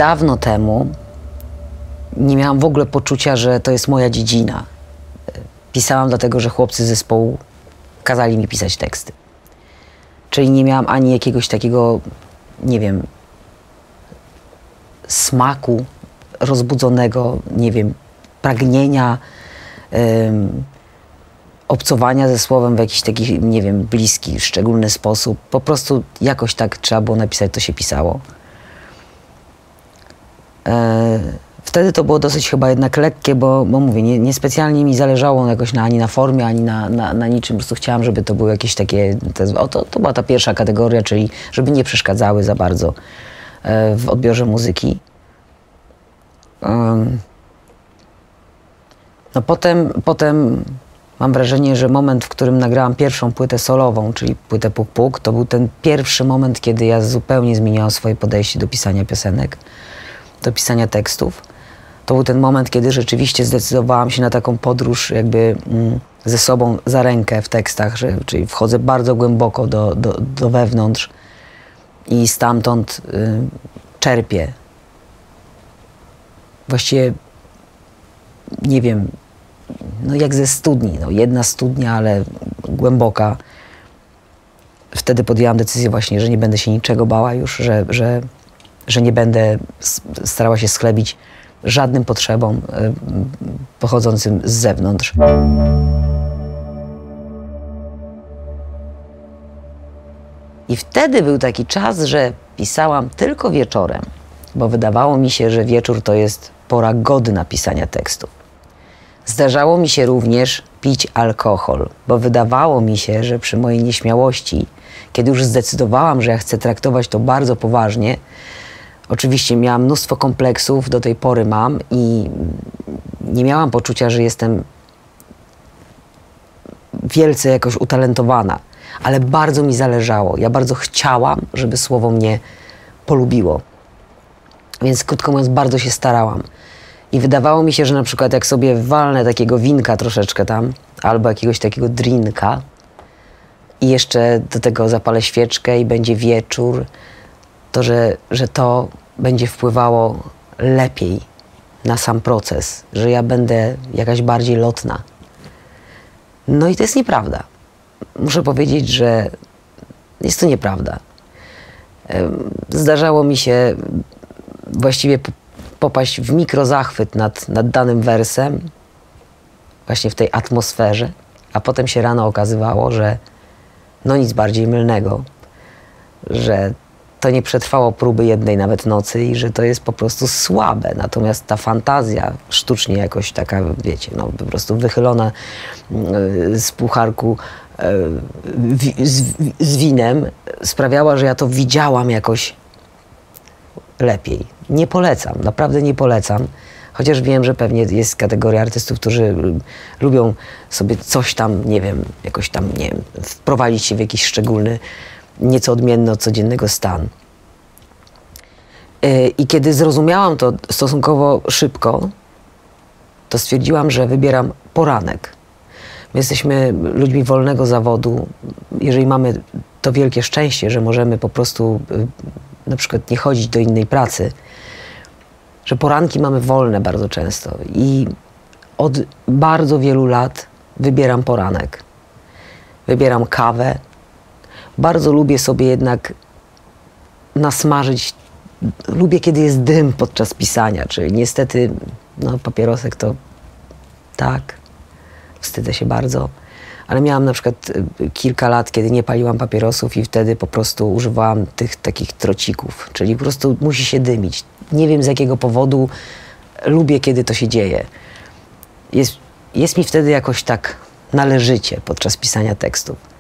dawno temu nie miałam w ogóle poczucia, że to jest moja dziedzina. Pisałam dlatego, że chłopcy z zespołu kazali mi pisać teksty. Czyli nie miałam ani jakiegoś takiego, nie wiem, smaku rozbudzonego, nie wiem, pragnienia obcowania ze słowem w jakiś taki, nie wiem, bliski, szczególny sposób. Po prostu jakoś tak trzeba było napisać, to się pisało. Wtedy to było dosyć chyba jednak lekkie, bo mówię, niespecjalnie mi zależało jakoś ani na formie, ani na niczym. Po prostu chciałam, żeby to były jakieś takie... To była ta pierwsza kategoria, czyli żeby nie przeszkadzały za bardzo w odbiorze muzyki. No potem mam wrażenie, że moment, w którym nagrałam pierwszą płytę solową, czyli płytę Puk Puk, to był ten pierwszy moment, kiedy ja zupełnie zmieniałam swoje podejście do pisania piosenek, do pisania tekstów. To był ten moment, kiedy rzeczywiście zdecydowałam się na taką podróż jakby ze sobą za rękę w tekstach, czyli wchodzę bardzo głęboko do wewnątrz i stamtąd czerpię. Właściwie, nie wiem, no jak ze studni, no jedna studnia, ale głęboka. Wtedy podjęłam decyzję właśnie, że nie będę się niczego bała już, że nie będę starała się schlebić żadnym potrzebom pochodzącym z zewnątrz. I wtedy był taki czas, że pisałam tylko wieczorem, bo wydawało mi się, że wieczór to jest pora godna pisania tekstów. Zdarzało mi się również pić alkohol, bo wydawało mi się, że przy mojej nieśmiałości, kiedy już zdecydowałam, że ja chcę traktować to bardzo poważnie, oczywiście miałam mnóstwo kompleksów, do tej pory mam i nie miałam poczucia, że jestem wielce jakoś utalentowana, ale bardzo mi zależało. Ja bardzo chciałam, żeby słowo mnie polubiło. Więc krótko mówiąc, bardzo się starałam. I wydawało mi się, że na przykład jak sobie walnę takiego winka troszeczkę tam, albo jakiegoś takiego drinka i jeszcze do tego zapalę świeczkę i będzie wieczór, to że to będzie wpływało lepiej na sam proces, że ja będę jakaś bardziej lotna. No i to jest nieprawda. Muszę powiedzieć, że jest to nieprawda. Zdarzało mi się właściwie popaść w mikrozachwyt nad danym wersem, właśnie w tej atmosferze, a potem się rano okazywało, że no nic bardziej mylnego, że to nie przetrwało próby jednej nawet nocy i że to jest po prostu słabe. Natomiast ta fantazja sztucznie jakoś taka, wiecie, no po prostu wychylona z pucharku z winem sprawiała, że ja to widziałam jakoś lepiej. Nie polecam, naprawdę nie polecam. Chociaż wiem, że pewnie jest kategoria artystów, którzy lubią sobie coś tam, nie wiem, jakoś tam, nie wiem, wprowadzić się w jakiś szczególny, nieco odmienny od codziennego stan. I kiedy zrozumiałam to stosunkowo szybko, to stwierdziłam, że wybieram poranek. My jesteśmy ludźmi wolnego zawodu. Jeżeli mamy to wielkie szczęście, że możemy po prostu na przykład nie chodzić do innej pracy, że poranki mamy wolne bardzo często i od bardzo wielu lat wybieram poranek. Wybieram kawę. Bardzo lubię sobie jednak nasmażyć, lubię kiedy jest dym podczas pisania, czyli niestety no, papierosek to tak, wstydzę się bardzo, ale miałam na przykład kilka lat, kiedy nie paliłam papierosów i wtedy po prostu używałam tych takich trocików, czyli po prostu musi się dymić. Nie wiem z jakiego powodu, lubię kiedy to się dzieje. Jest mi wtedy jakoś tak należycie podczas pisania tekstów.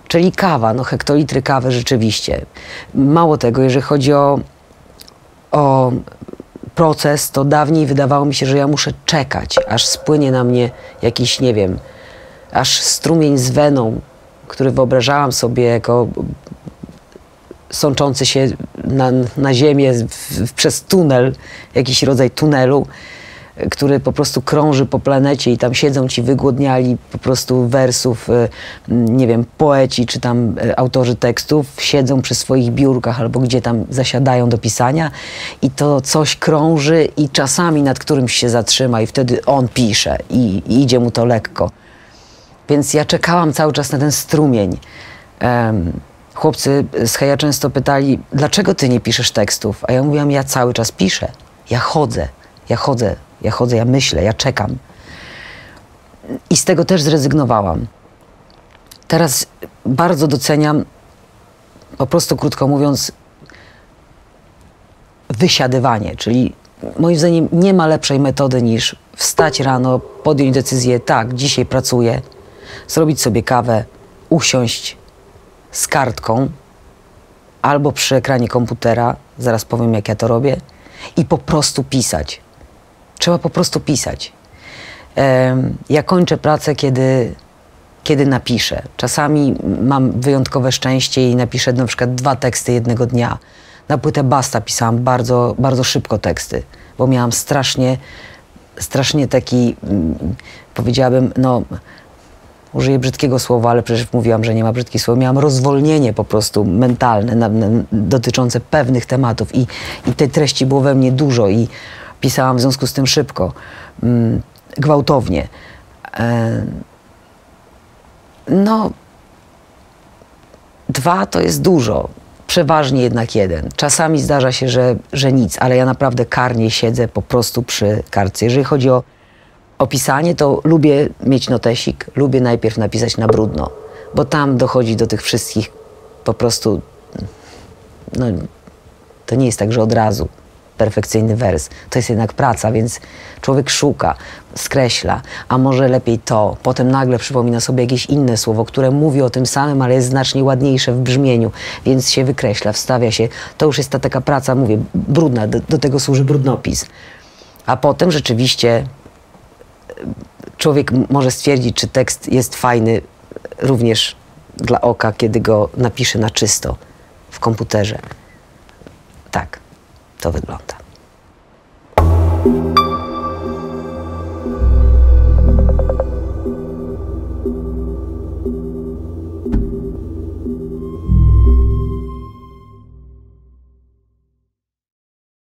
Czyli kawa, no hektolitry kawy rzeczywiście. Mało tego, jeżeli chodzi o proces, to dawniej wydawało mi się, że ja muszę czekać, aż spłynie na mnie jakiś, nie wiem, aż strumień z weną, który wyobrażałam sobie jako sączący się na ziemię przez tunel, jakiś rodzaj tunelu, który po prostu krąży po planecie i tam siedzą ci wygłodniali po prostu wersów, nie wiem, poeci czy tam autorzy tekstów, siedzą przy swoich biurkach albo gdzie tam zasiadają do pisania i to coś krąży i czasami nad którymś się zatrzyma i wtedy on pisze i idzie mu to lekko. Więc ja czekałam cały czas na ten strumień. Chłopcy z Heja często pytali, dlaczego ty nie piszesz tekstów? A ja mówiłam, ja cały czas piszę. Ja chodzę, ja myślę, ja czekam. I z tego też zrezygnowałam. Teraz bardzo doceniam, po prostu krótko mówiąc, wysiadywanie, czyli moim zdaniem nie ma lepszej metody niż wstać rano, podjąć decyzję, tak, dzisiaj pracuję, zrobić sobie kawę, usiąść z kartką albo przy ekranie komputera, zaraz powiem, jak ja to robię, i po prostu pisać. Trzeba po prostu pisać. Ja kończę pracę, kiedy napiszę. Czasami mam wyjątkowe szczęście i napiszę na przykład 2 teksty jednego dnia. Na płytę Basta pisałam bardzo, bardzo szybko teksty, bo miałam strasznie taki, powiedziałabym, no, użyję brzydkiego słowa, ale przecież mówiłam, że nie ma brzydkich słów. Miałam rozwolnienie po prostu mentalne dotyczące pewnych tematów i tej treści było we mnie dużo i pisałam w związku z tym szybko, gwałtownie. No, 2 to jest dużo, przeważnie jednak 1. Czasami zdarza się, że nic, ale ja naprawdę karnie siedzę po prostu przy kartce. Jeżeli chodzi o pisanie, to lubię mieć notesik, lubię najpierw napisać na brudno, bo tam dochodzi do tych wszystkich po prostu, no to nie jest tak, że od razu perfekcyjny wers. To jest jednak praca, więc człowiek szuka, skreśla, a może lepiej to. Potem nagle przypomina sobie jakieś inne słowo, które mówi o tym samym, ale jest znacznie ładniejsze w brzmieniu, więc się wykreśla, wstawia się. To już jest ta taka praca, mówię, brudna, do tego służy brudnopis. A potem rzeczywiście człowiek może stwierdzić, czy tekst jest fajny również dla oka, kiedy go napisze na czysto w komputerze. Tak, to wygląda.